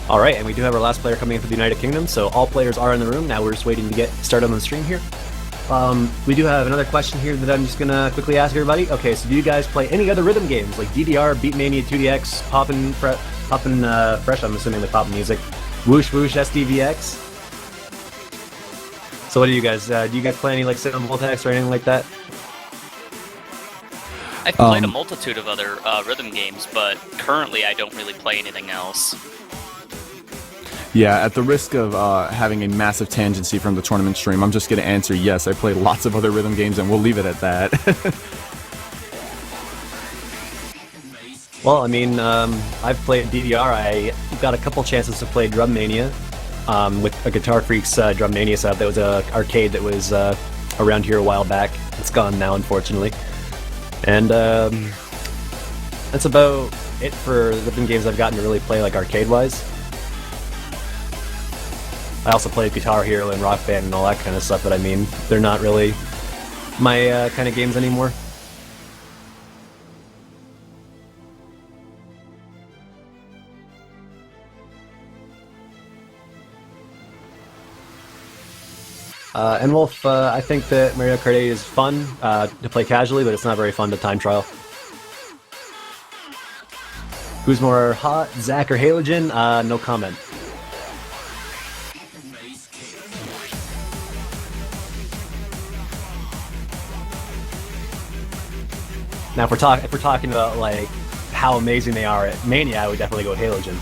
All right, and we do have our last player coming in for the United Kingdom, so all players are in the room. Now we're just waiting to get started on the stream here. We do have another question here that I'm just gonna quickly ask everybody. Okay, so do you guys play any other rhythm games like DDR, Beat Mania, 2DX, Poppin' Fresh? I'm assuming the pop music, Whoosh Whoosh, SDVX. So what do you guys play any like Cinema Voltex or anything like that? I've played a multitude of other rhythm games, but currently I don't really play anything else. Yeah, at the risk of having a massive tangency from the tournament stream, I'm just going to answer yes, I play lots of other rhythm games, and we'll leave it at that. Well, I mean, I've played DDR. I got a couple chances to play Drum Mania with a Guitar Freaks Drum Mania setup. That was an arcade that was around here a while back. It's gone now, unfortunately. And that's about it for rhythm games I've gotten to really play, like arcade-wise. I also played Guitar Hero and Rock Band and all that kind of stuff, but I mean, they're not really my kind of games anymore. And Wolf, I think that Mario Kart 8 is fun to play casually, but it's not very fun to time trial. Who's more hot, Zach or Halogen? No comment. Now, if we're talking about like how amazing they are at Mania, I would definitely go with Halogen.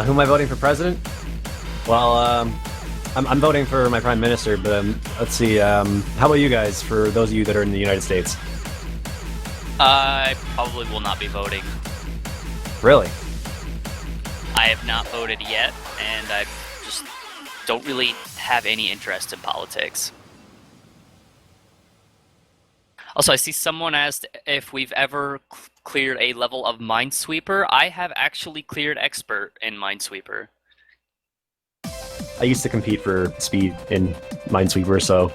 Who am I voting for president? Well, I'm voting for my prime minister, but let's see. How about you guys, for those of you that are in the United States? I probably will not be voting. Really? I have not voted yet, and I just don't really have any interest in politics. Also, I see someone asked if we've ever cleared a level of Minesweeper. I have actually cleared Expert in Minesweeper. I used to compete for speed in Minesweeper, so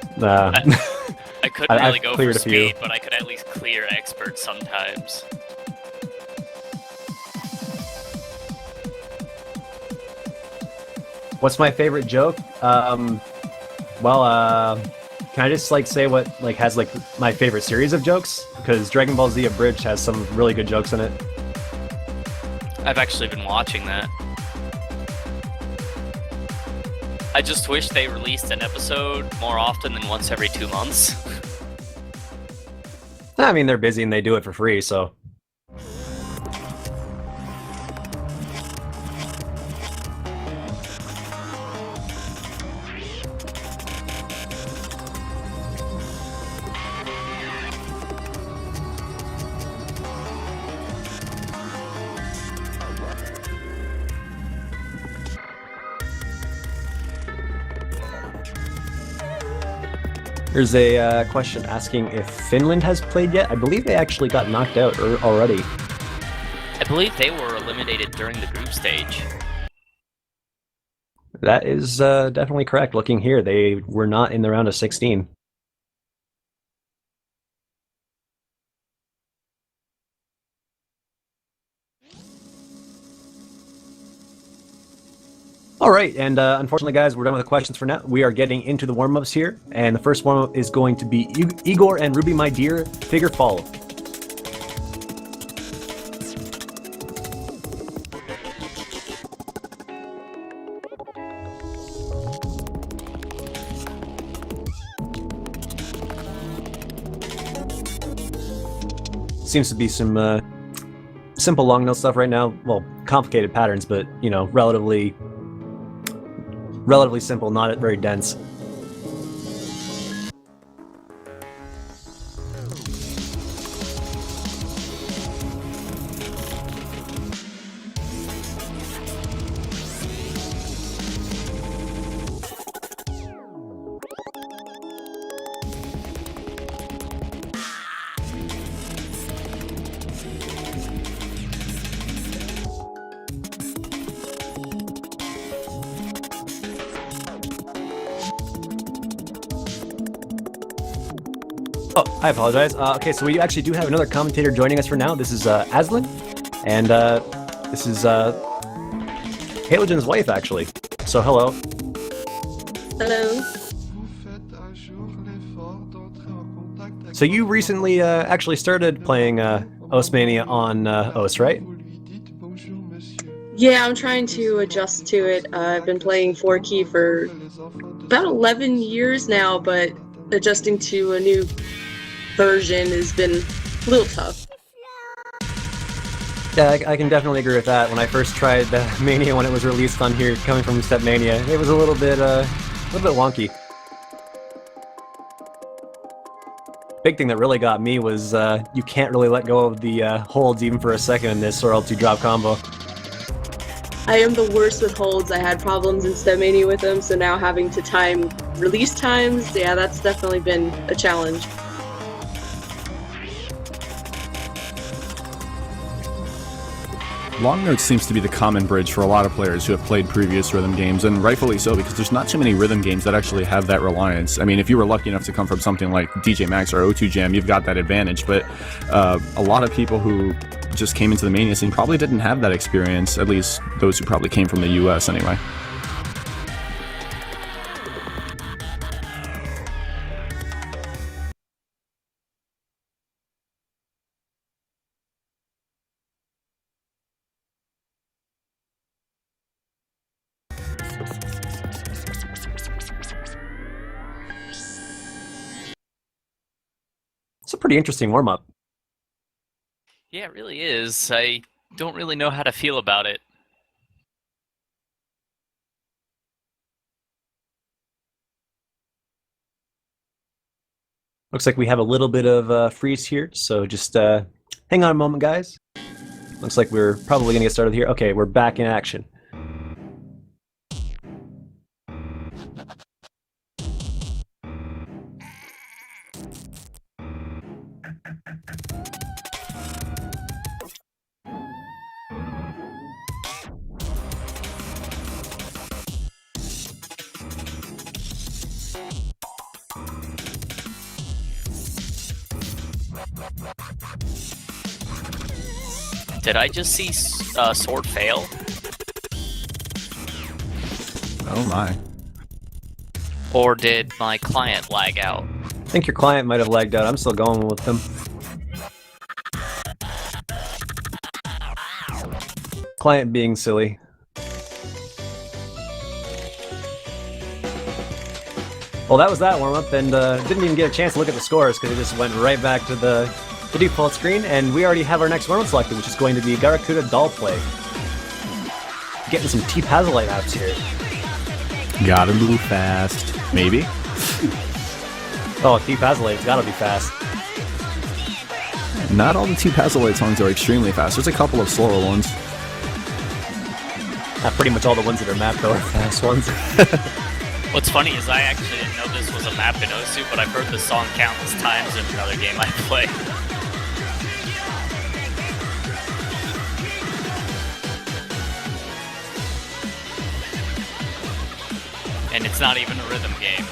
I couldn't really go for a few. speed, but I could at least clear Expert sometimes. What's my favorite joke? Well, can I just like say what like has like my favorite series of jokes? Because Dragon Ball Z Abridged has some really good jokes in it. I've actually been watching that. I just wish they released an episode more often than once every 2 months. I mean, they're busy and they do it for free, so. There's a question asking if Finland has played yet. I believe they actually got knocked out already. I believe they were eliminated during the group stage. That is definitely correct. Looking here, they were not in the round of 16. All right, and unfortunately, guys, we're done with the questions for now. We are getting into the warm-ups here, and the first warm-up is going to be Igor and Ruby, my dear, figure follow. Seems to be some simple long note stuff right now. Well, complicated patterns, but you know, relatively simple, not very dense. Oh, I apologize. Okay, so we actually do have another commentator joining us for now. This is Aslan, and this is Halogen's wife, actually. So hello. Hello. So you recently actually started playing Mania on OS, right? Yeah, I'm trying to adjust to it. I've been playing 4-key for about 11 years now, but adjusting to a new version has been a little tough. Yeah, I can definitely agree with that. When I first tried Mania when it was released on here, coming from Step Mania, it was a little bit wonky. Big thing that really got me was you can't really let go of the holds even for a second in this, or else you drop combo. I am the worst with holds. I had problems in Stepmania with them, so now having to time release times, yeah, that's definitely been a challenge. Long notes seems to be the common bridge for a lot of players who have played previous rhythm games, and rightfully so, because there's not too many rhythm games that actually have that reliance. I mean, if you were lucky enough to come from something like DJ Max or O2 Jam, you've got that advantage, but a lot of people who just came into the Mania scene probably didn't have that experience, at least those who probably came from the US anyway. It's a pretty interesting warm-up. Yeah, it really is. I don't really know how to feel about it. Looks like we have a little bit of freeze here, so just hang on a moment, guys. Looks like we're probably going to get started here. Okay, we're back in action. Did I just see sword fail? Oh my. Or did my client lag out? I think your client might have lagged out. I'm still going with them. Client being silly. Well, that was that warm-up, and didn't even get a chance to look at the scores because it just went right back to the default screen, and we already have our next warm-up selected, which is going to be Garakuda Doll Play. Getting some T-Pazolite apps here. Gotta move fast. Maybe? Oh, T-Pazolite's gotta be fast. Not all the T-Pazolite songs are extremely fast. There's a couple of slower ones. Pretty much all the ones that are mapped are fast ones. What's funny is I actually didn't know this was a map in Osu, but I've heard this song countless times in another game I play. And it's not even a rhythm game.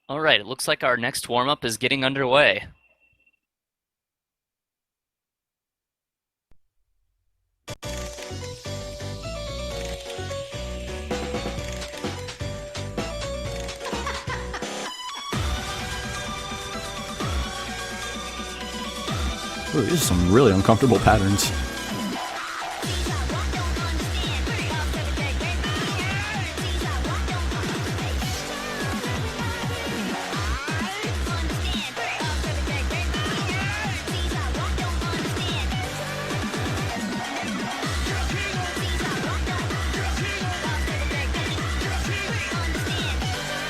All right, it looks like our next warm-up is getting underway. Ooh, these are some really uncomfortable patterns.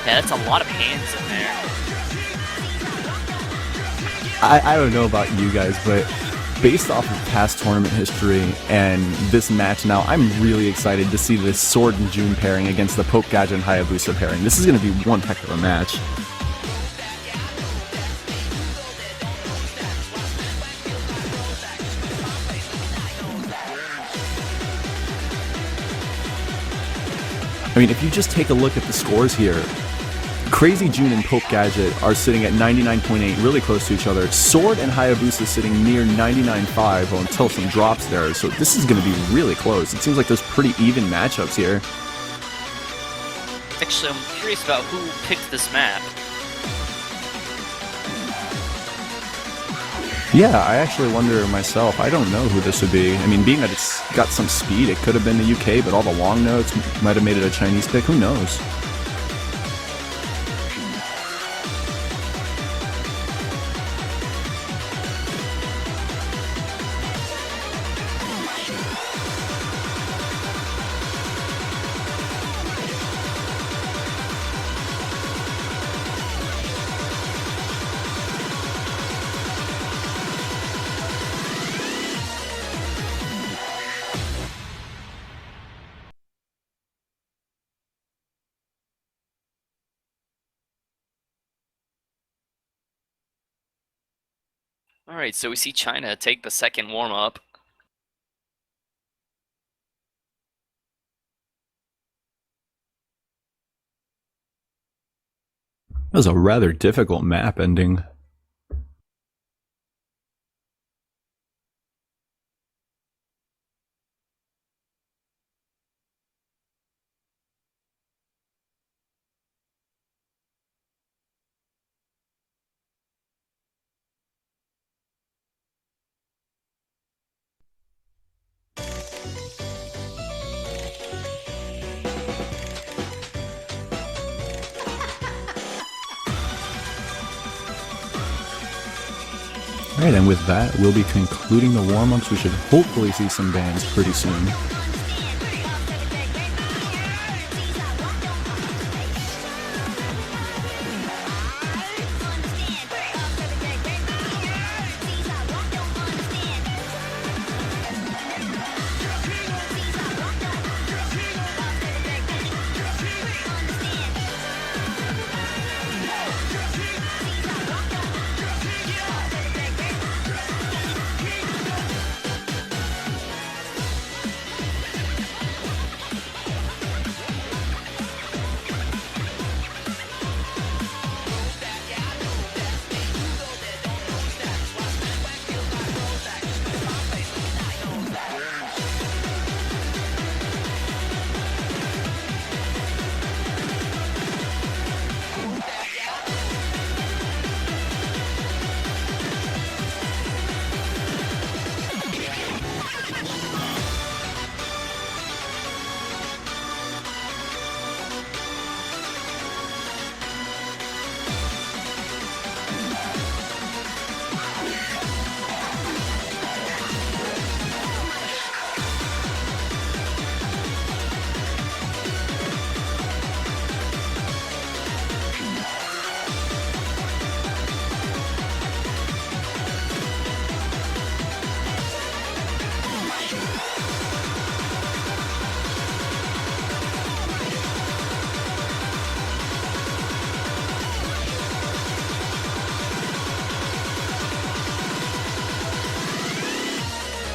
Yeah, that's a lot of hands in there. I don't know about you guys, but based off of past tournament history and this match now, I'm really excited to see this Sword and June pairing against the Poke Gadget and Hayabusa pairing. This is going to be one heck of a match. I mean, if you just take a look at the scores here, Crazy June and Poke Gadget are sitting at 99.8, really close to each other. Sword and Hayabusa sitting near 99.5 until some drops there, so this is going to be really close. It seems like there's pretty even matchups here. Actually, I'm curious about who picked this map. Yeah, I actually wonder myself. I don't know who this would be. I mean, being that it's got some speed, it could have been the UK, but all the long notes might have made it a Chinese pick. Who knows? All right, so we see China take the second warm-up. That was a rather difficult map ending. Alright, and with that, we'll be concluding the warm-ups. We should hopefully see some bans pretty soon.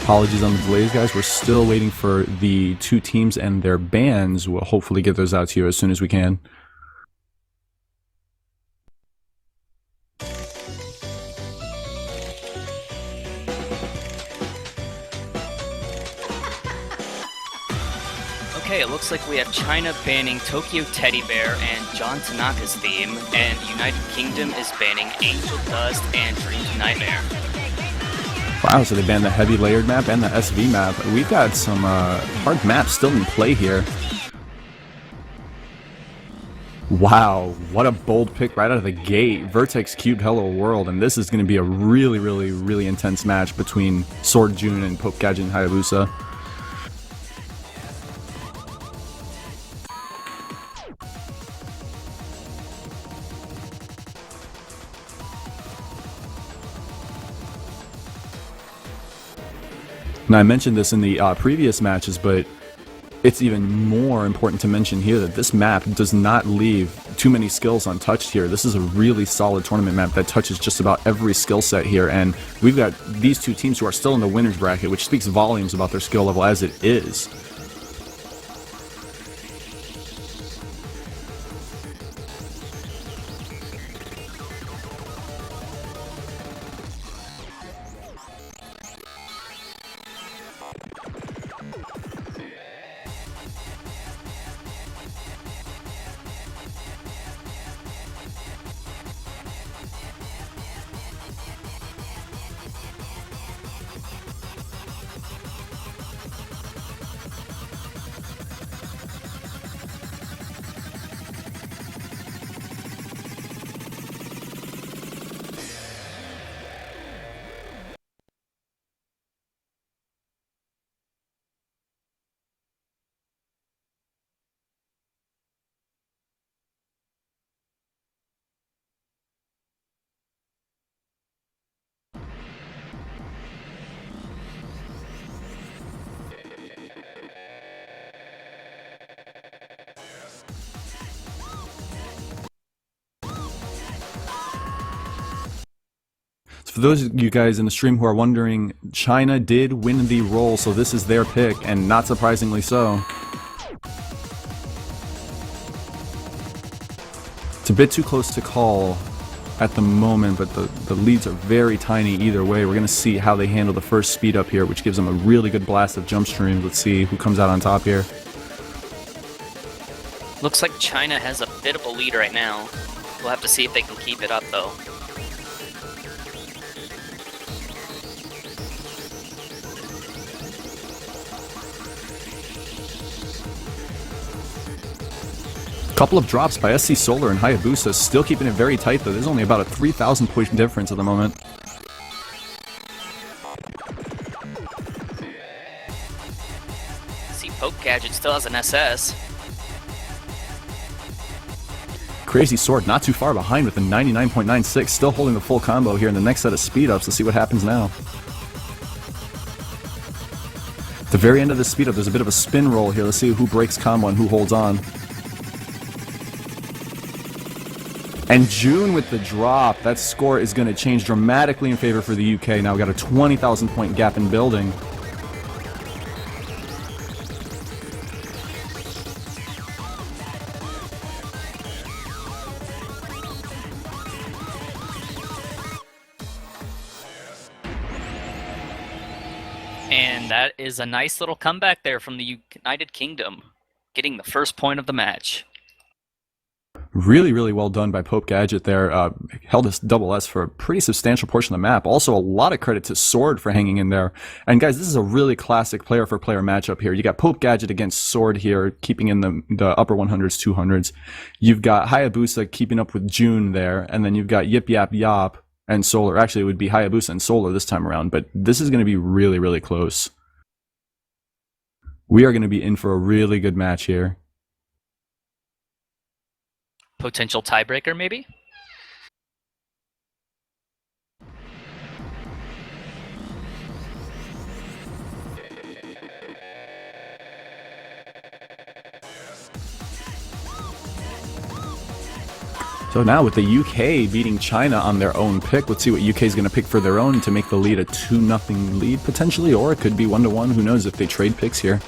Apologies on the delays, guys. We're still waiting for the two teams and their bans. We'll hopefully get those out to you as soon as we can. Okay, it looks like we have China banning Tokyo Teddy Bear and John Tanaka's theme, and the United Kingdom is banning Angel Dust and Dream Nightmare. Wow, so they banned the heavy layered map and the SV map. We've got some hard maps still in play here. Wow, what a bold pick right out of the gate. Vertex cubed Hello World, and this is going to be a really intense match between Sword June and Pope Gadget and Hayabusa. Now, I mentioned this in the previous matches, but it's even more important to mention here that this map does not leave too many skills untouched here. This is a really solid tournament map that touches just about every skill set here, and we've got these two teams who are still in the winner's bracket, which speaks volumes about their skill level as it is. For those of you guys in the stream who are wondering, China did win the roll, so this is their pick, and not surprisingly so. It's a bit too close to call at the moment, but the leads are very tiny either way. We're going to see how they handle the first speed up here, which gives them a really good blast of jump streams. Let's see who comes out on top here. Looks like China has a bit of a lead right now. We'll have to see if they can keep it up, though. Couple of drops by SC Solar and Hayabusa, still keeping it very tight though. There's only about a 3,000 point difference at the moment. See, Poke Gadget still has an SS. Crazy Sword not too far behind with a 99.96, still holding the full combo here in the next set of speed ups. Let's see what happens now. At the very end of the speed up, there's a bit of a spin roll here. Let's see who breaks combo and who holds on. And June with the drop. That score is going to change dramatically in favor for the UK. Now we've got a 20,000 point gap in building. And that is a nice little comeback there from the United Kingdom, getting the first point of the match. Really well done by Pope Gadget there. Held this double S for a pretty substantial portion of the map. Also, a lot of credit to Sword for hanging in there. And guys, this is a really classic player-for-player matchup here. You got Pope Gadget against Sword here, keeping in the upper 100s, 200s. You've got Hayabusa keeping up with June there. And then you've got Yip Yap Yop and Solar. Actually, it would be Hayabusa and Solar this time around. But this is going to be really close. We are going to be in for a really good match here. Potential tiebreaker, maybe? So now with the UK beating China on their own pick, let's see what UK is going to pick for their own to make the lead a 2-0 lead potentially, or it could be 1-1. Who knows if they trade picks here.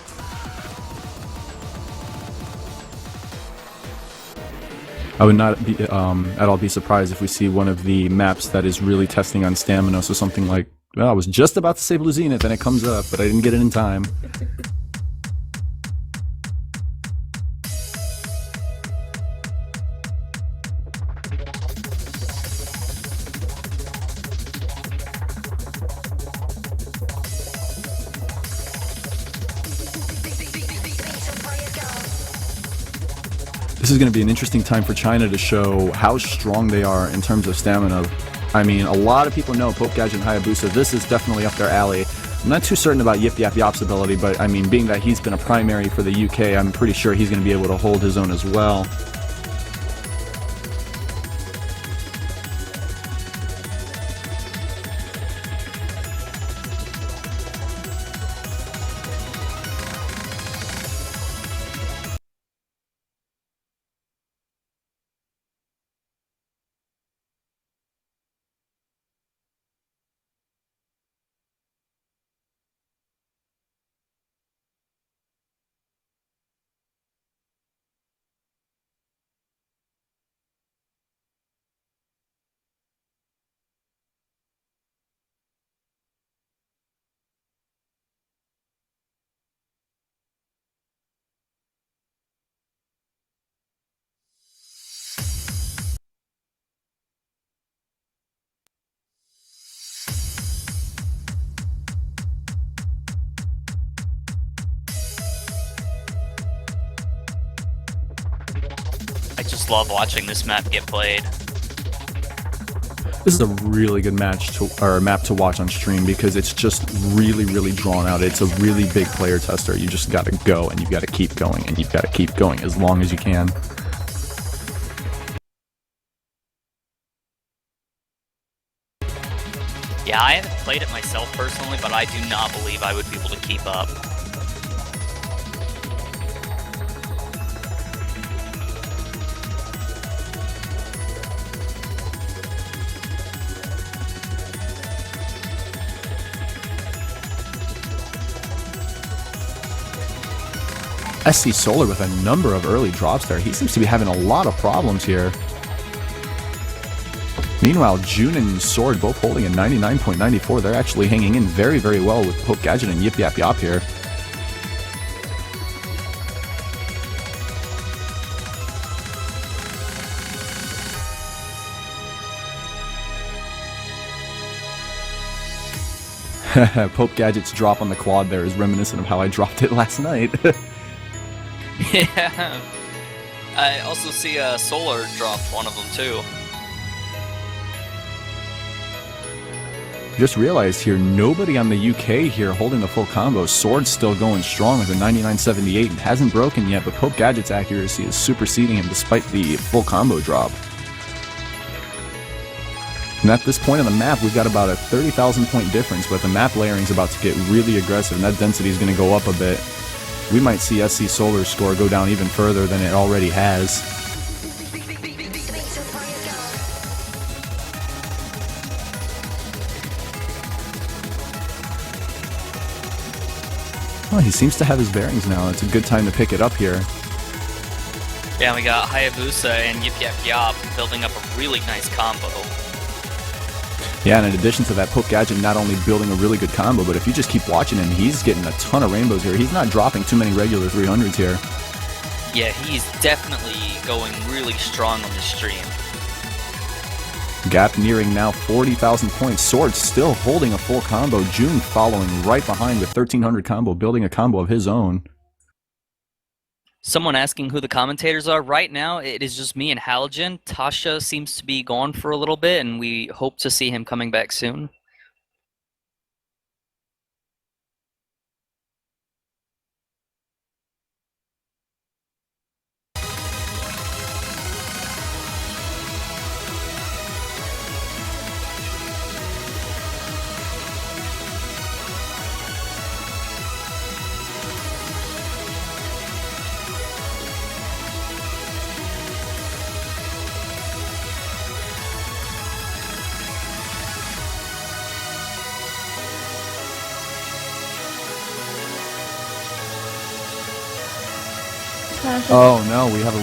I would not be at all be surprised if we see one of the maps that is really testing on stamina, so something like, well, I was just about to say Blue Zenith and it comes up, but I didn't get it in time. This is going to be an interesting time for China to show how strong they are in terms of stamina. I mean, a lot of people know Pope Gadget and Hayabusa. This is definitely up their alley. I'm not too certain about Yip Yap Yop's ability, but I mean, being that he's been a primary for the UK, I'm pretty sure he's going to be able to hold his own as well. I just love watching this map get played. This is a really good map to watch on stream because it's just really, really drawn out. It's a really big player tester. You just got to go and you've got to keep going and you've got to keep going as long as you can. Yeah, I haven't played it myself personally, but I do not believe I would be able to keep up. SC Solar with a number of early drops there. He seems to be having a lot of problems here. Meanwhile, June and Sword both holding a 99.94. They're actually hanging in very, very well with Pope Gadget and Yip Yap Yop here. Pope Gadget's drop on the quad there is reminiscent of how I dropped it last night. Yeah. I also see Solar dropped one of them too. Just realized here, nobody on the UK here holding the full combo. Sword's still going strong with a 99.78 and hasn't broken yet, but Pope Gadget's accuracy is superseding him despite the full combo drop. And at this point on the map, we've got about a 30,000 point difference, but the map layering is about to get really aggressive, and that density is going to go up a bit. We might see SC Solar's score go down even further than it already has. Oh, he seems to have his bearings now. It's a good time to pick it up here. Yeah, we got Hayabusa and Yip Yap Yop building up a really nice combo. Yeah, and in addition to that, Pope Gadget not only building a really good combo, but if you just keep watching him, he's getting a ton of rainbows here. He's not dropping too many regular 300s here. Yeah, he's definitely going really strong on the stream. Gap nearing now 40,000 points. Sword still holding a full combo. June following right behind with 1,300 combo, building a combo of his own. Someone asking who the commentators are. Right now, it is just me and Halogen. Tasha seems to be gone for a little bit, and we hope to see him coming back soon. Oh no, we have a.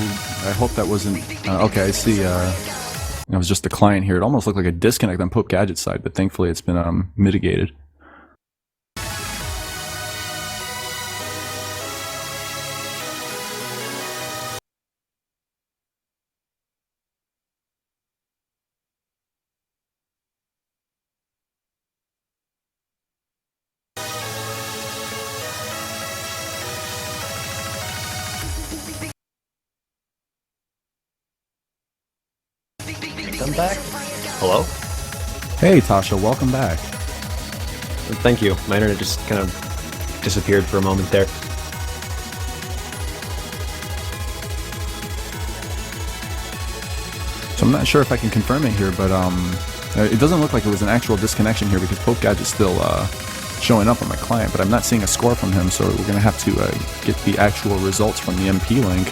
I hope that wasn't. Okay, I see. It was just the client here. It almost looked like a disconnect on Pope Gadget's side, but thankfully it's been mitigated. I'm back. Hello? Hey, Tasha, welcome back. Thank you. My internet just kind of disappeared for a moment there. So I'm not sure if I can confirm it here, but it doesn't look like it was an actual disconnection here because Pope Gadget's still showing up on my client, but I'm not seeing a score from him, so we're going to have to get the actual results from the MP link.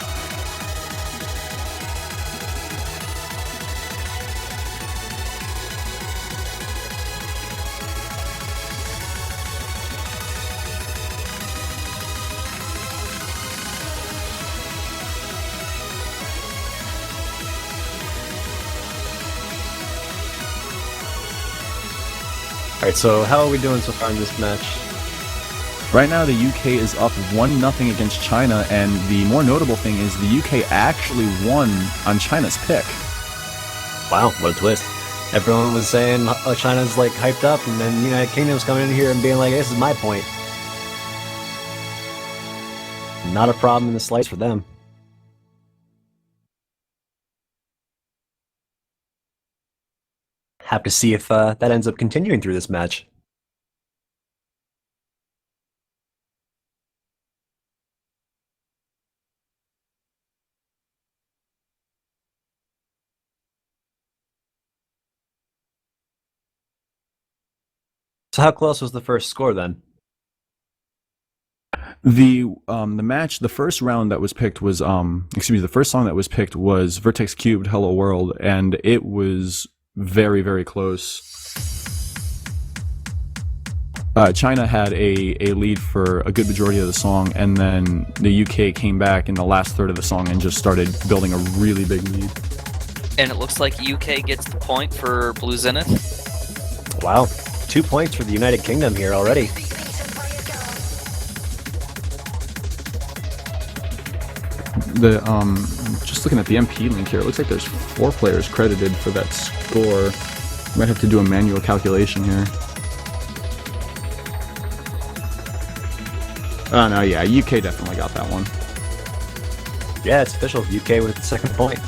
Alright, so how are we doing so far in this match? Right now, the UK is up 1-0 against China, and the more notable thing is the UK actually won on China's pick. Wow, what a twist. Everyone was saying China's like hyped up, and then United Kingdom's coming in here and being like, this is my point. Not a problem in the slice for them. Have to see if that ends up continuing through this match. So how close was the first score then? The match, the first round that was picked was the first song that was picked was Vertex Cubed Hello World, and it was very, very close. China had a lead for a good majority of the song, and then the UK came back in the last third of the song and just started building a really big lead. And it looks like UK gets the point for Blue Zenith. Wow, 2 points for the United Kingdom here already. Just looking at the MP link here, it looks like there's 4 players credited for that score. Might have to do a manual calculation here. Oh no, yeah, UK definitely got that one. Yeah, it's official. UK with the second point.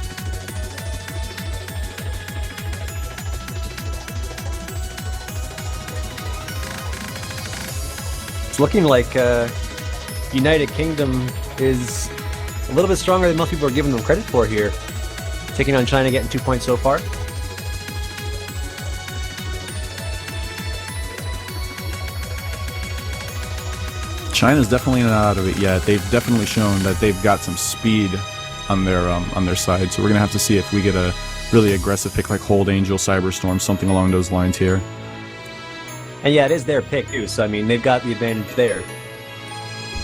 It's looking like United Kingdom is a little bit stronger than most people are giving them credit for here. Taking on China, getting 2 points so far. China's definitely not out of it yet. They've definitely shown that they've got some speed on their side. So we're gonna have to see if we get a really aggressive pick like Hold Angel, Cyberstorm, something along those lines here. And yeah, it is their pick too. So I mean, they've got the advantage there.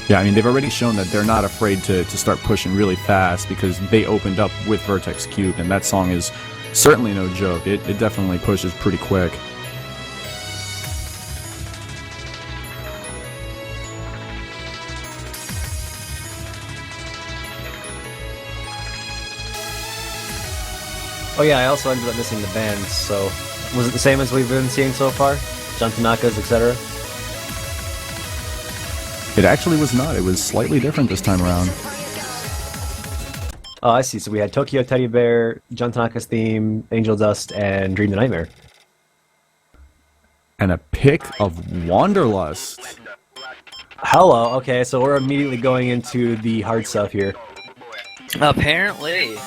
Yeah, I mean, they've already shown that they're not afraid to start pushing really fast because they opened up with Vertex Cube, and that song is certainly no joke. It definitely pushes pretty quick. Oh yeah, I also ended up missing the bands, so was it the same as we've been seeing so far? John Tanaka's, etc.? It actually was not. It was slightly different this time around. Oh, I see. So we had Tokyo Teddy Bear, John Tanaka's theme, Angel Dust, and Dream the Nightmare. And a pick of Wanderlust. Hello. Okay, so we're immediately going into the hard stuff here. Apparently.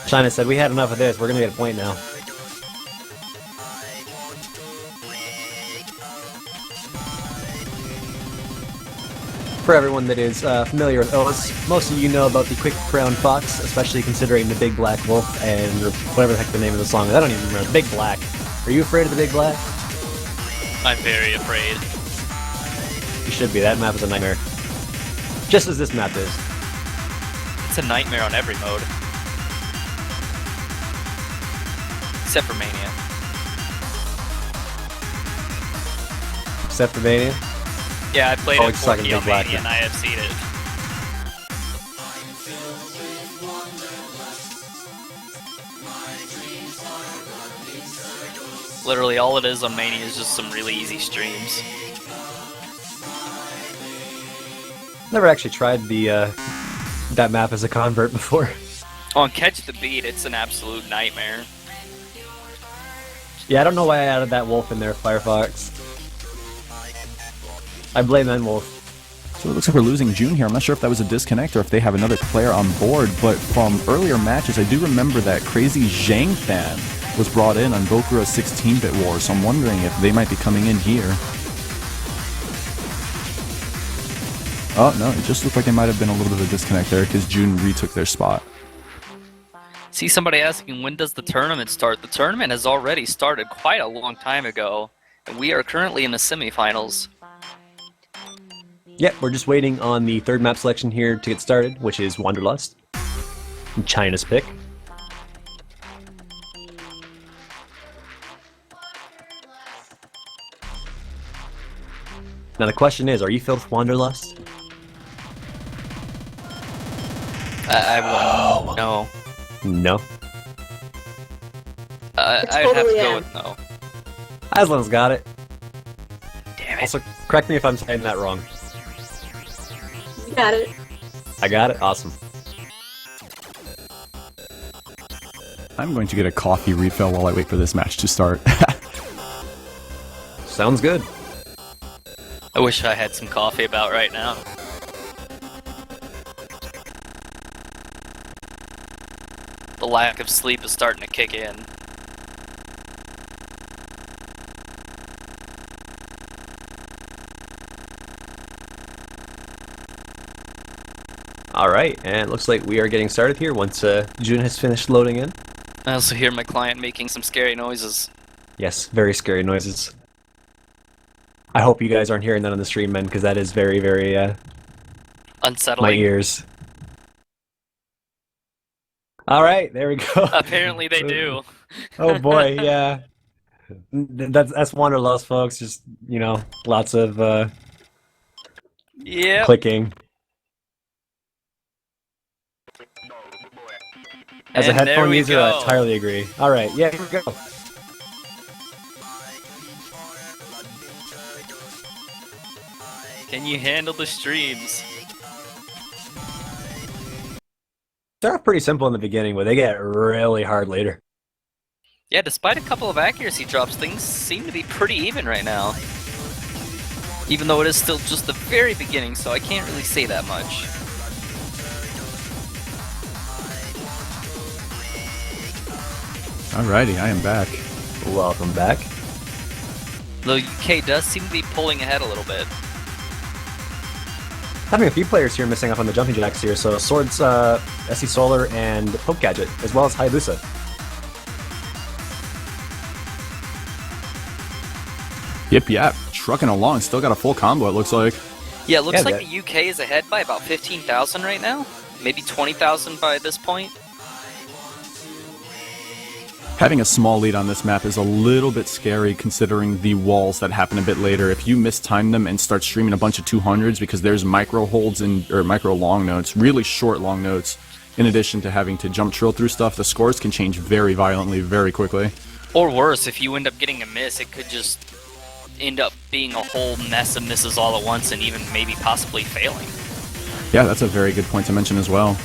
China said, we had enough of this. We're going to get a point now. For everyone that is familiar with OS, most of you know about the Quick Brown Fox, especially considering the Big Black Wolf and whatever the heck the name of the song is. I don't even remember. Big Black. Are you afraid of the Big Black? I'm very afraid. You should be. That map is a nightmare. Just as this map is. It's a nightmare on every mode. Except for Mania. Except for Mania? Yeah, I played Oh, it it's sucking 4K on Big Black, Mania and I have seen it. Literally all it is on Mania is just some really easy streams. Never actually tried the that map as a convert before. On Catch the Beat, it's an absolute nightmare. Yeah, I don't know why I added that wolf in there, Firefox. I blame N-Wolf. So it looks like we're losing June here. I'm not sure if that was a disconnect or if they have another player on board, but from earlier matches, I do remember that Crazy Zhang fan was brought in on Bokura's 16-bit war, so I'm wondering if they might be coming in here. Oh, no, it just looked like they might have been a little bit of a disconnect there because June retook their spot. See somebody asking, when does the tournament start? The tournament has already started quite a long time ago, and we are currently in the semifinals. Yep, we're just waiting on the third map selection here to get started, which is Wanderlust. China's pick. Now the question is, are you filled with Wanderlust? I wouldn't. No. No. I'd have to totally go am. with no. Aslan's got it. Damn it. Also, correct me if I'm saying that wrong. You got it. I got it? Awesome. I'm going to get a coffee refill while I wait for this match to start. Sounds good. I wish I had some coffee about right now. The lack of sleep is starting to kick in. Alright, and it looks like we are getting started here once June has finished loading in. I also hear my client making some scary noises. Yes, very scary noises. I hope you guys aren't hearing that on the stream, man, because that is very, very, my Unsettling. ears. Alright, there we go. Apparently they do. Oh boy, yeah. That's Wanderlust, folks. Just, you know, lots of Yep. clicking. As a And there headphone we user, I go. entirely agree. Alright, yeah, here we go. Can you handle the streams? They're pretty simple in the beginning, but they get really hard later. Yeah, despite a couple of accuracy drops, things seem to be pretty even right now. Even though it is still just the very beginning, so I can't really say that much. Alrighty, I am back. Welcome back. Though UK does seem to be pulling ahead a little bit. Having a few players here missing up on the jumping jacks here, so Swords, SE Solar, and Poke Gadget, as well as Hayabusa. Yep, trucking along. Still got a full combo, it looks like. Yeah, it looks Yeah, like that- the UK is ahead by about 15,000 right now. Maybe 20,000 by this point. Having a small lead on this map is a little bit scary considering the walls that happen a bit later. If you mistime them and start streaming a bunch of 200s because there's micro holds or micro long notes, really short long notes, in addition to having to jump trill through stuff, the scores can change very violently, very quickly. Or worse, if you end up getting a miss, it could just end up being a whole mess of misses all at once and even maybe possibly failing. Yeah, that's a very good point to mention as well.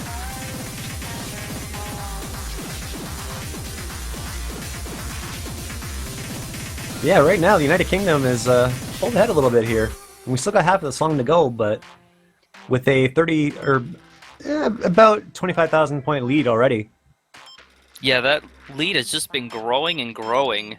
Yeah, right now the United Kingdom is pulled ahead a little bit here. And we still got half of the song to go, but with a 30 or about 25,000 point lead already. Yeah, that lead has just been growing and growing.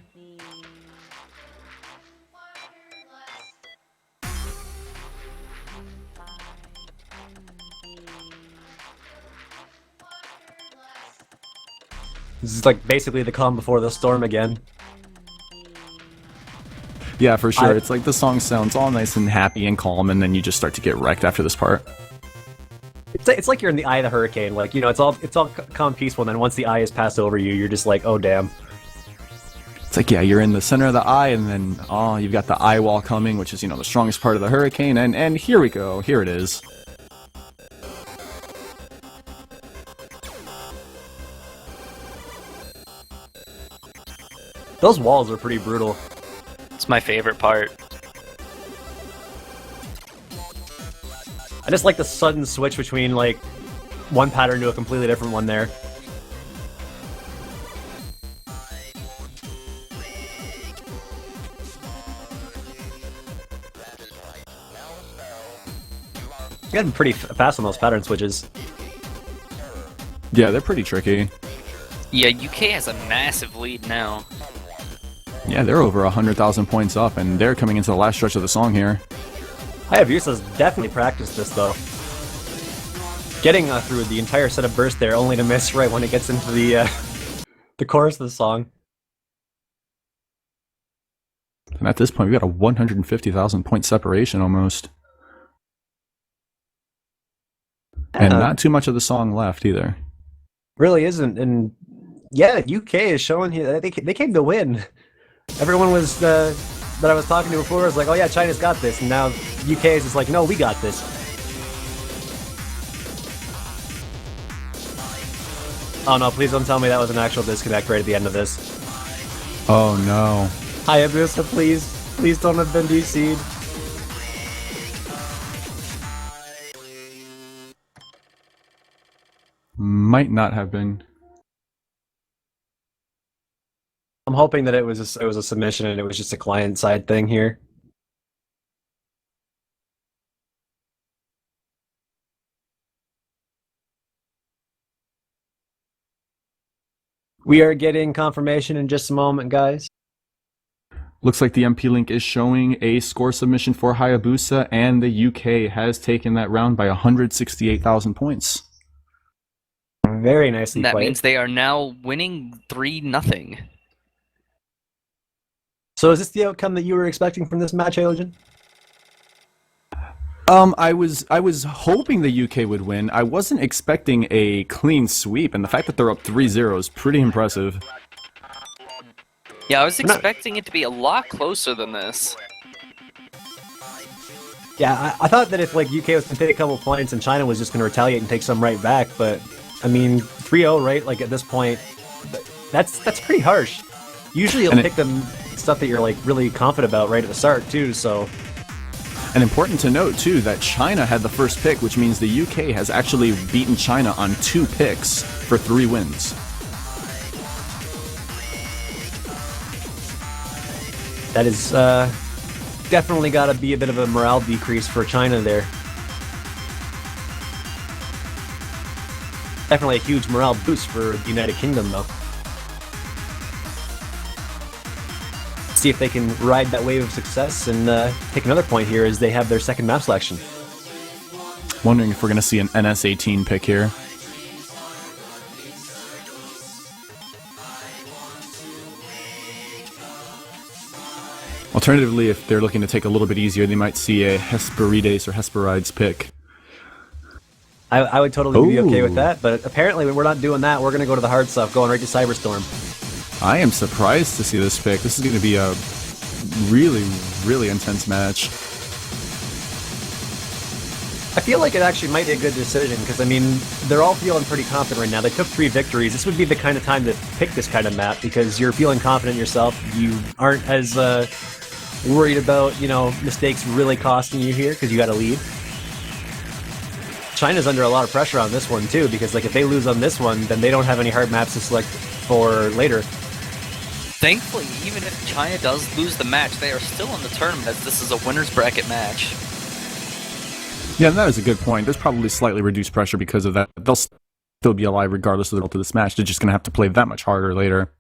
This is like basically the calm before the storm again. Yeah, for sure. I- It's like the song sounds all nice and happy and calm, and then you just start to get wrecked after this part. It's like you're in the eye of the hurricane. Like, you know, it's all calm and peaceful, and then once the eye is passed over you, you're just like, oh damn. It's like, yeah, you're in the center of the eye, and then, oh, you've got the eye wall coming, which is, you know, the strongest part of the hurricane, and here we go. Here it is. Those walls are pretty brutal. It's my favorite part. I just like the sudden switch between like one pattern to a completely different one there. getting pretty fast on those pattern switches. Yeah, they're pretty tricky. Yeah, UK has a massive lead now. Yeah, they're over 100,000 points up, and they're coming into the last stretch of the song here. Hayabusa's definitely practiced this, though. Getting through the entire set of burst there, only to miss right when it gets into the the chorus of the song. And at this point, we've got a 150,000 point separation almost. And not too much of the song left either. Really isn't, and yeah, UK is showing here they came to win. Everyone was that I was talking to before was like, oh yeah, China's got this, and now UK is just like, no, we got this. Oh no, please don't tell me that was an actual disconnect right at the end of this. Oh no. Hayabusa, please don't have been DC'd. Might not have been. I'm hoping that it was a submission and it was just a client side thing here. We are getting confirmation in just a moment, guys. Looks like the MP link is showing a score submission for Hayabusa, and the UK has taken that round by 168,000 points. Very nicely That played. means they are now winning 3-0. So is this the outcome that you were expecting from this match, Aelogen? I was hoping the UK would win. I wasn't expecting a clean sweep, and the fact that they're up 3-0 is pretty impressive. Yeah, I was expecting it to be a lot closer than this. Yeah, I thought that if like UK was going to take a couple points and China was just going to retaliate and take some right back, but I mean 3-0, right? Like at this point, that's pretty harsh. Usually you'll pick them stuff that you're like really confident about right at the start too. So. And important to note too that China had the first pick, which means the UK has actually beaten China on 2 picks for 3 wins. That is definitely got to be a bit of a morale decrease for China there. Definitely a huge morale boost for the United Kingdom, though. See if they can ride that wave of success and take another point here as they have their second map selection. Wondering if we're going to see an NS18 pick here. Alternatively, if they're looking to take a little bit easier, they might see a Hesperides or Hesperides pick. I would totally be okay with that, but apparently we're not doing that. We're going to go to the hard stuff, going right to Cyberstorm. I am surprised to see this pick. This is going to be a really, really intense match. I feel like it actually might be a good decision, because, I mean, they're all feeling pretty confident right now. They took 3 victories. This would be the kind of time to pick this kind of map, because you're feeling confident in yourself. You aren't as worried about, you know, mistakes really costing you here, because you got a lead. China's under a lot of pressure on this one, too, because, like, if they lose on this one, then they don't have any hard maps to select for later. Thankfully, even if China does lose the match, they are still in the tournament as this is a winner's bracket match. Yeah, that is a good point. There's probably slightly reduced pressure because of that. They'll still be alive regardless of the result of this match. They're just going to have to play that much harder later.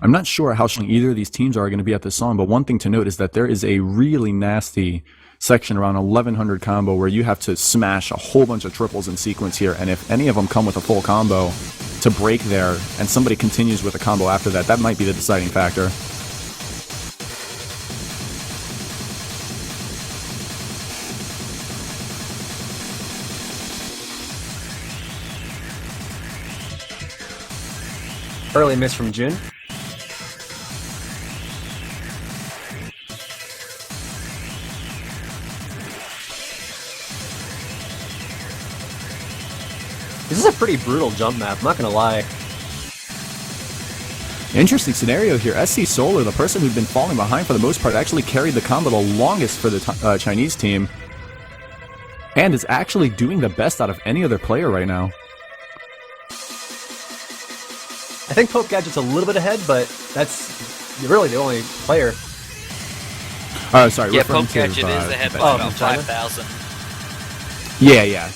I'm not sure how strong either of these teams are going to be at this song, but one thing to note is that there is a really nasty section around 1100 combo where you have to smash a whole bunch of triples in sequence here, and if any of them come with a full combo to break there, and somebody continues with a combo after that, that might be the deciding factor. Early miss from Jun. This is a pretty brutal jump map, I'm not gonna lie. Interesting scenario here. SC Solar, the person who'd been falling behind for the most part, actually carried the combo the longest for the Chinese team, and is actually doing the best out of any other player right now. I think Pope Gadget's a little bit ahead, but that's really the only player. Oh, sorry. Yeah, referring Poke Gadget to, is ahead by oh, about from China? 5,000. Yeah.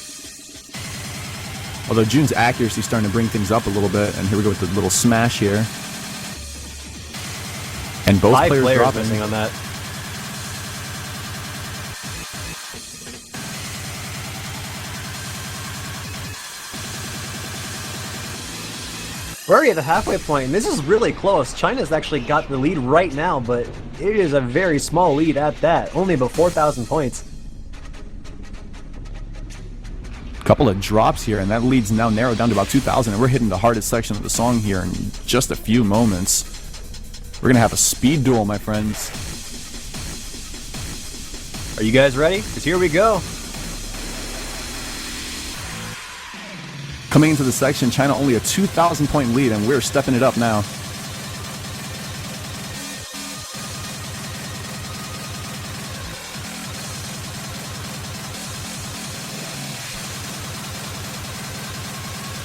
Although June's accuracy is starting to bring things up a little bit, and here we go with the little smash here. And both 5 players players dropping. missing on that. We're already at the halfway point, and this is really close. China's actually got the lead right now, but it is a very small lead at that. Only about 4,000 points. Couple of drops here, and that lead's now narrowed down to about 2,000, and we're hitting the hardest section of the song here in just a few moments. We're gonna have a speed duel, my friends. Are you guys ready? Because here we go. Coming into the section, China only a 2,000 point lead, and we're stepping it up now.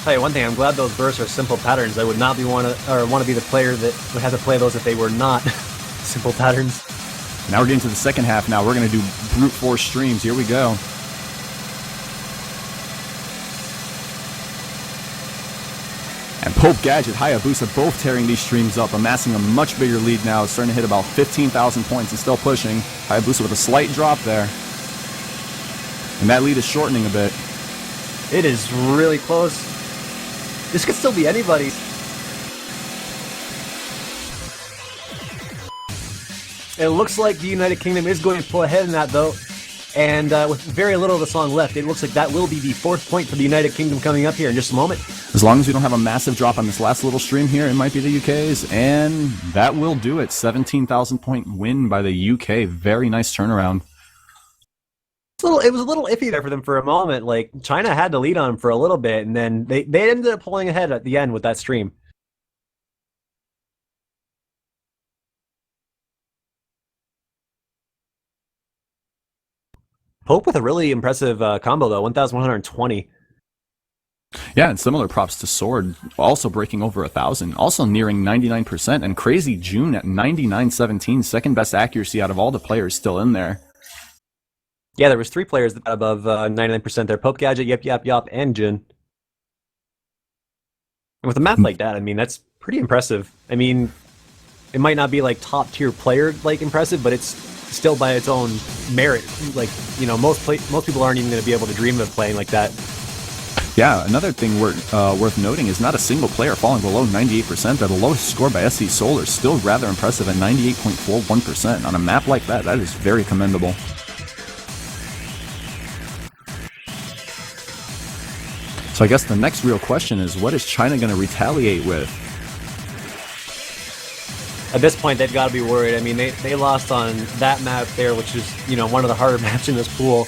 Tell you one thing, I'm glad those bursts are simple patterns. I would not be want to be the player that would have to play those if they were not simple patterns. Now we're getting to the second half now. We're going to do brute force streams. Here we go. And Pope Gadget, Hayabusa both tearing these streams up, amassing a much bigger lead now. It's starting to hit about 15,000 points and still pushing. Hayabusa with a slight drop there. And that lead is shortening a bit. It is really close. This could still be anybody. It looks like the United Kingdom is going to pull ahead in that, though. And with very little of the song left, it looks like that will be the 4th point for the United Kingdom coming up here in just a moment. As long as we don't have a massive drop on this last little stream here, it might be the UK's. And that will do it. 17,000 point win by the UK. Very nice turnaround. It was a little iffy there for them for a moment. Like, China had to lead on them for a little bit, and then they ended up pulling ahead at the end with that stream. Pope with a really impressive combo, though, 1,120. Yeah, and similar props to Sword, also breaking over 1,000, also nearing 99%, and Crazy June at 99.17, second best accuracy out of all the players still in there. Yeah, there was 3 players that got above 99% there. Pope Gadget, Yep, and Jin. And with a map like that, I mean, that's pretty impressive. I mean, it might not be like top-tier player like impressive, but it's still by its own merit. Like, you know, most people aren't even going to be able to dream of playing like that. Yeah, another thing worth noting is not a single player falling below 98%. The lowest score by SC Solar is still rather impressive at 98.41%. On a map like that, that is very commendable. So I guess the next real question is, what is China going to retaliate with? At this point, they've got to be worried. I mean, they lost on that map there, which is, you know, one of the harder maps in this pool.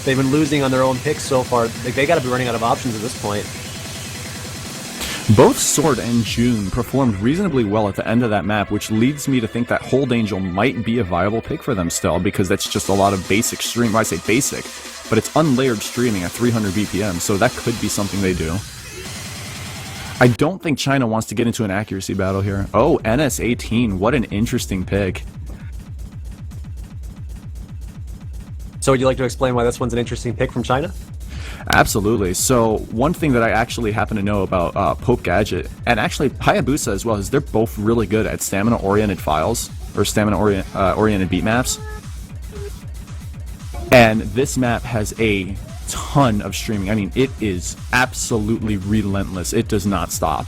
They've been losing on their own picks so far. They got to be running out of options at this point. Both Sword and June performed reasonably well at the end of that map, which leads me to think that Hold Angel might be a viable pick for them still, because that's just a lot of basic stream. Well, I say basic, but it's unlayered streaming at 300 BPM, so that could be something they do. I don't think China wants to get into an accuracy battle here. Oh, NS18, what an interesting pick. So would you like to explain why this one's an interesting pick from China? Absolutely. So one thing that I actually happen to know about Pope Gadget, and actually Hayabusa as well, is they're both really good at stamina-oriented files, or stamina-oriented beat maps. And this map has a ton of streaming. I mean, it is absolutely relentless. It does not stop.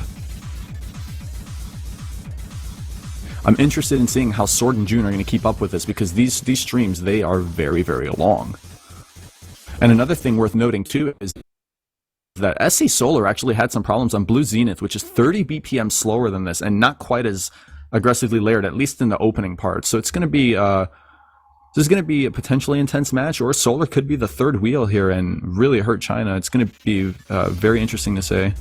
I'm interested in seeing how Sword and June are going to keep up with this, because these streams, they are very, very long. And another thing worth noting too is that SC Solar actually had some problems on Blue Zenith, which is 30 BPM slower than this and not quite as aggressively layered, at least in the opening part. So it's going to be this is going to be a potentially intense match, or Solar could be the third wheel here and really hurt China. It's going to be very interesting to say.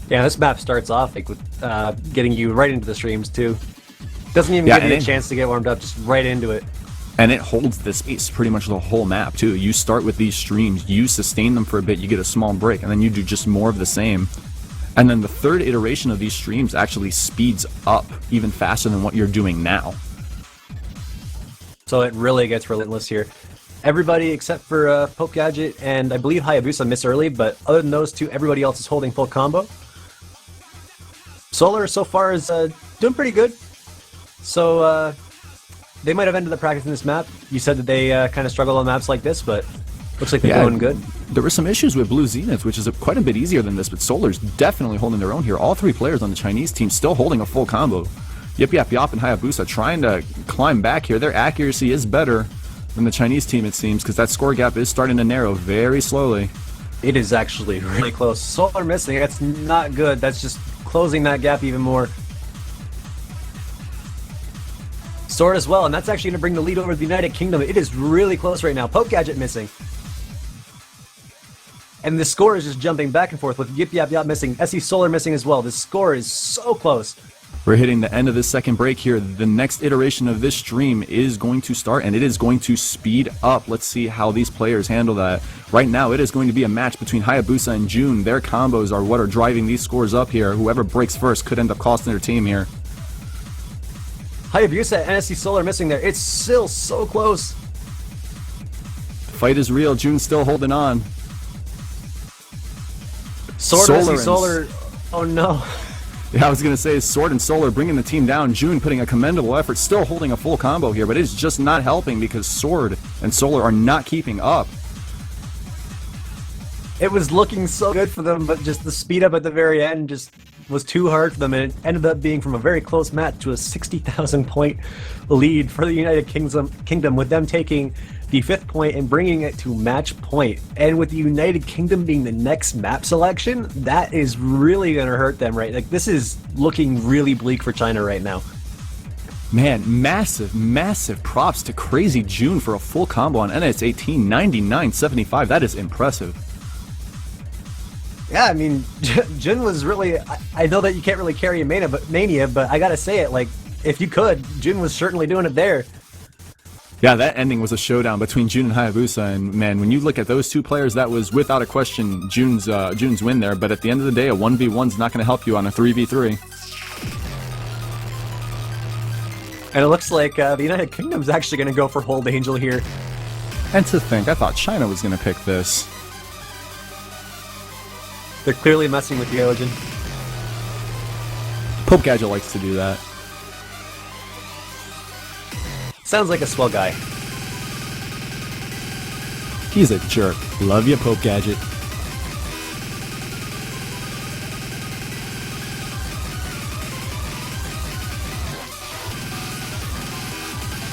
Yeah, this map starts off like with getting you right into the streams too. Doesn't even give you a chance to get warmed up, just right into it. And it holds this space pretty much the whole map, too. You start with these streams, you sustain them for a bit, you get a small break, and then you do just more of the same. And then the third iteration of these streams actually speeds up even faster than what you're doing now. So it really gets relentless here. Everybody except for Poke Gadget and I believe Hayabusa miss early, but other than those two, everybody else is holding full combo. Solar so far is doing pretty good. So they might have ended the practice in this map. You said that they kind of struggle on maps like this, but looks like they're doing good. There were some issues with Blue Zenith, which is quite a bit easier than this, but Solar's definitely holding their own here. All three players on the Chinese team still holding a full combo. Yip Yap Yop and Hayabusa trying to climb back here. Their accuracy is better than the Chinese team, it seems, because that score gap is starting to narrow very slowly. It is actually really close. Solar missing, that's not good. That's just closing that gap even more. Sword as well, and that's actually going to bring the lead over the United Kingdom. It is really close right now. Poke Gadget missing. And the score is just jumping back and forth with Yip Yap Yap missing, SE Solar missing as well. The score is so close. We're hitting the end of this second break here. The next iteration of this stream is going to start, and it is going to speed up. Let's see how these players handle that. Right now, it is going to be a match between Hayabusa and June. Their combos are what are driving these scores up here. Whoever breaks first could end up costing their team here. Hayabusa and SE Solar missing there. It's still so close. The fight is real. June's still holding on. Sword and SE Solar. Oh no. Yeah, I was going to say Sword and Solar bringing the team down. June putting a commendable effort, still holding a full combo here, but it's just not helping because Sword and Solar are not keeping up. It was looking so good for them, but just the speed up at the very end just was too hard for them, and it ended up being from a very close match to a 60,000 point lead for the United Kingdom, with them taking the 5th point and bringing it to match point. And with the United Kingdom being the next map selection, that is really going to hurt them, right? Like, this is looking really bleak for China right now. Man, massive props to Crazy June for a full combo on NS18, 99.75. That is impressive. Yeah, I mean, Jun was really... I know that you can't really carry a Mania, but I gotta say it, like, if you could, Jun was certainly doing it there. Yeah, that ending was a showdown between June and Hayabusa, and man, when you look at those two players, that was without a question June's win there, but at the end of the day, a 1v1's not going to help you on a 3v3. And it looks like the United Kingdom's actually going to go for Hold Angel here. And to think, I thought China was going to pick this. They're clearly messing with the Ojin. Pope Gadget likes to do that. Sounds like a swell guy. He's a jerk. Love you, Pope Gadget.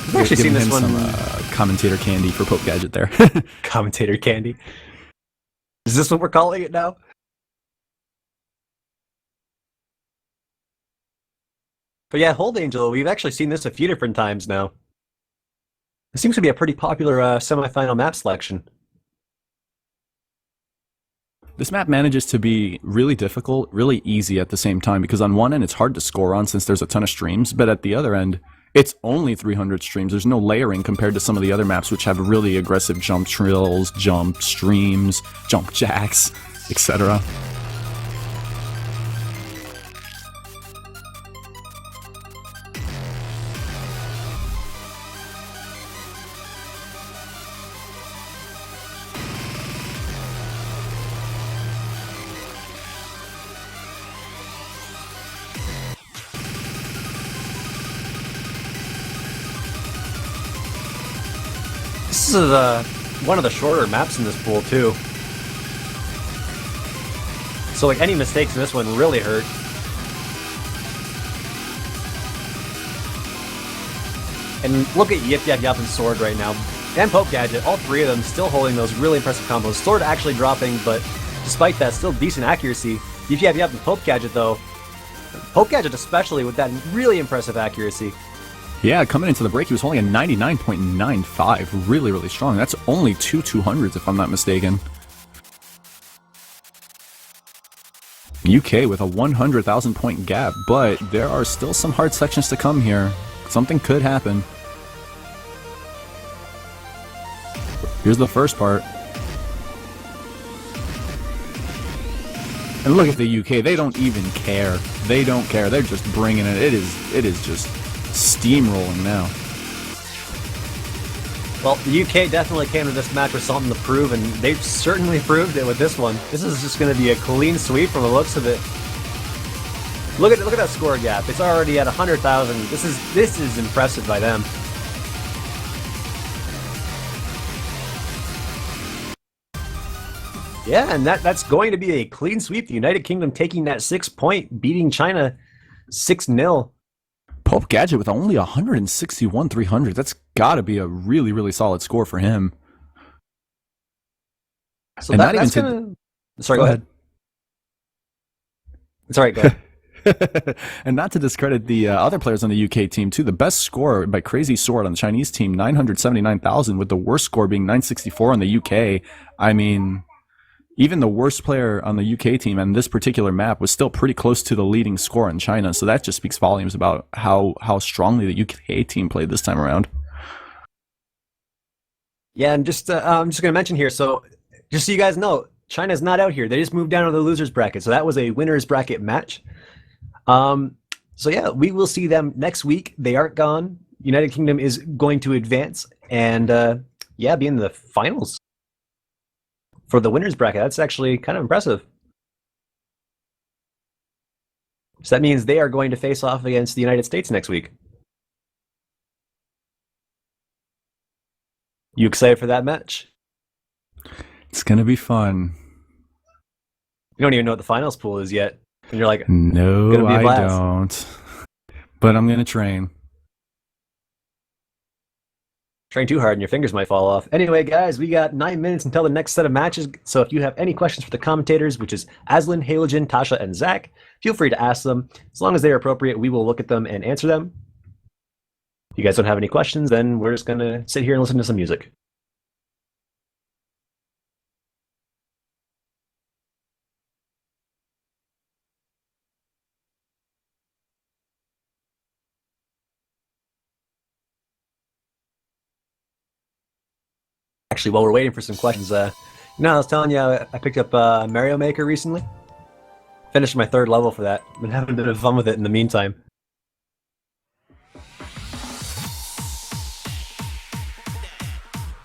I've actually seen this one. Some commentator candy for Pope Gadget there. Commentator candy. Is this what we're calling it now? But yeah, Hold Angel, we've actually seen this a few different times now. It seems to be a pretty popular semifinal map selection. This map manages to be really difficult, really easy at the same time, because on one end it's hard to score on since there's a ton of streams, but at the other end, it's only 300 streams. There's no layering compared to some of the other maps which have really aggressive jump trills, jump streams, jump jacks, etc. This is one of the shorter maps in this pool, too. So, like, any mistakes in this one really hurt. And look at Yip Yap Yap and Sword right now. And Poke Gadget, all three of them still holding those really impressive combos. Sword actually dropping, but despite that, still decent accuracy. Yip Yap Yap and Poke Gadget, though. Poke Gadget especially with that really impressive accuracy. Yeah, coming into the break, he was holding a 99.95. Really, really strong. That's only two 200s, if I'm not mistaken. UK with a 100,000 point gap, but there are still some hard sections to come here. Something could happen. Here's the first part. And look at the UK. They don't even care. They don't care. They're just bringing it. It is just steamrolling now. Well, the UK definitely came to this match with something to prove, and they've certainly proved it with this one. This is just going to be a clean sweep from the looks of it. Look at that score gap. It's already at 100,000. This is impressive by them. Yeah, and that's going to be a clean sweep. The United Kingdom taking that 6-point, beating China 6-0. Pope Gadget with only 161,300. That's got to be a really, really solid score for him. So that's gonna... Sorry, go ahead. It's all right, go ahead. And not to discredit the other players on the UK team, too. The best score by Crazy Sword on the Chinese team, 979,000, with the worst score being 964 on the UK. I mean, even the worst player on the UK team on this particular map was still pretty close to the leading score in China. So that just speaks volumes about how strongly the UK team played this time around. Yeah, and I'm just going to mention here, so just so you guys know, China's not out here. They just moved down to the losers bracket. So that was a winners bracket match. So yeah, we will see them next week. They aren't gone. United Kingdom is going to advance and be in the finals for the winners bracket. That's actually kind of impressive. So that means they are going to face off against the United States next week. You excited for that match? It's going to be fun. You don't even know what the finals pool is yet. And you're like, no, I don't. But I'm going to train. Train too hard and your fingers might fall off. Anyway, guys, we got 9 minutes until the next set of matches. So if you have any questions for the commentators, which is Aslan, Halogen, Tasha, and Zach, feel free to ask them. As long as they're appropriate, we will look at them and answer them. If you guys don't have any questions, then we're just going to sit here and listen to some music. Actually, while we're waiting for some questions, I was telling you I picked up Mario Maker recently. Finished my 3rd level for that. Been having a bit of fun with it in the meantime.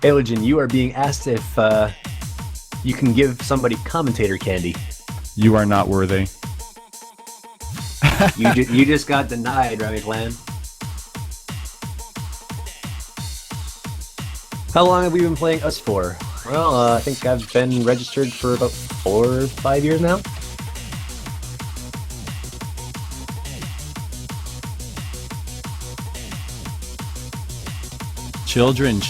Halogen, you are being asked if you can give somebody commentator candy. You are not worthy. You just got denied, Remy Clan. How long have we been playing Us for? Well, I think I've been registered for about 4 or 5 years now. Children,